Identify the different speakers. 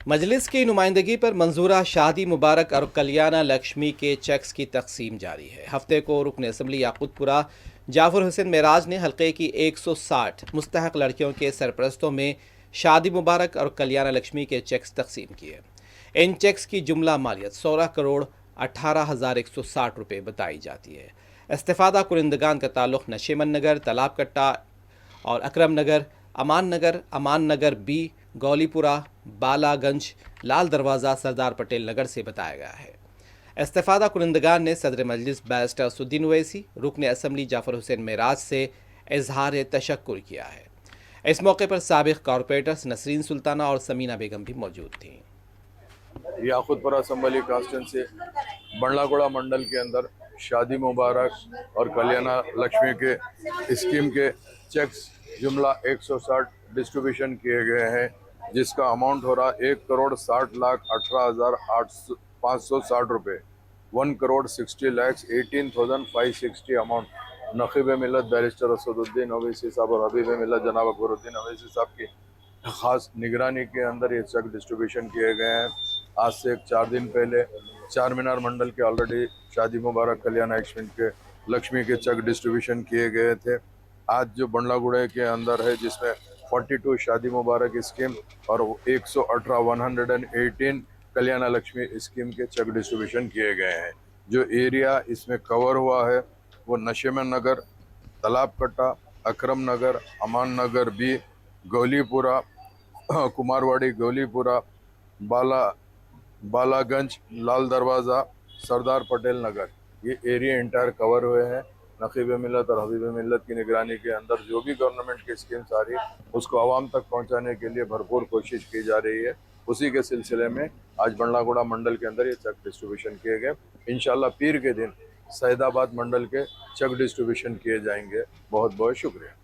Speaker 1: मजलिस की नुमाइंदगी पर मंजूरा शादी मुबारक और कल्याणा लक्ष्मी के चेक्स की तकसीम जारी है। हफ्ते को रुकन असम्बली याकूतपुरा जाफर हुसैन मेराज ने हल्के की 160 मुस्तहक लड़कियों के सरपरस्तों में शादी मुबारक और कल्याणा लक्ष्मी के चेक्स तकसीम किए। इन चेक्स की जुमला मालियत 16 करोड़ 18,160 रुपये बताई जाती है। इस्तेफादा कुरिंदगान का ताल्लुक नशेमन नगर, तालाब कट्टा और अकरम नगर, अमान नगर बी, गौलीपुरा, बालागंज, लाल दरवाज़ा, सरदार पटेल नगर से बताया गया है। इस्तेफादा कुरिंदगान ने सदर मजलिस बैरिस्टर असुद्दीन ओवैसी, रुकन असम्बली जाफर हुसैन मेराज से इजहार तशक्कुर किया है। इस मौके पर साबिक कॉरपोरेटर्स नसरीन सुल्ताना और समीना बेगम भी मौजूद थीं।
Speaker 2: याकूतपुरा असम्बली कॉन्स्टिट्यूंसी बंडलागुड़ा मंडल के अंदर शादी मुबारक और कल्याणा लक्ष्मी के स्कीम के चेक्स जुमला 160 डिस्ट्रीब्यूशन किए गए हैं, जिसका अमाउंट हो रहा 1,60,18,560 रुपये। 1,60,18,560 अमाउंट नकीब मिलत बैरिस्टर असदुद्दीन ओवैसी साहब और हबीब मिलत जनाब अकबरुद्दीन ओवैसी साहब की खास निगरानी के अंदर ये चेक डिस्ट्रीब्यूशन किए गए हैं। आज से 4 दिन पहले चार मीनार मंडल के ऑलरेडी शादी मुबारक कल्याण लक्ष्मी के चेक डिस्ट्रीब्यूशन किए गए थे। आज जो बंडलागुड़े के अंदर है, जिसमें 42 शादी मुबारक स्कीम और 118 कल्याण लक्ष्मी स्कीम के चेक डिस्ट्रीब्यूशन किए गए हैं। जो एरिया इसमें कवर हुआ है वो नशेमन नगर, तालाब कट्टा, अकरम नगर, अमान नगर बी, गौलीपुरा, कुमारवाड़ी, गौलीपुरा, बालागंज, लाल दरवाज़ा, सरदार पटेल नगर, ये एरिया इंटायर कवर हुए हैं। नकीब मिलत और हबीब मिलत की निगरानी के अंदर जो भी गवर्नमेंट की स्कीम्स आ रही है उसको आवाम तक पहुंचाने के लिए भरपूर कोशिश की जा रही है। उसी के सिलसिले में आज बंडलागुड़ा मंडल के अंदर ये चेक डिस्ट्रीब्यूशन किए गए। इंशाल्लाह पीर के दिन सैदाबाद मंडल के चेक डिस्ट्रीब्यूशन किए जाएंगे। बहुत बहुत शुक्रिया।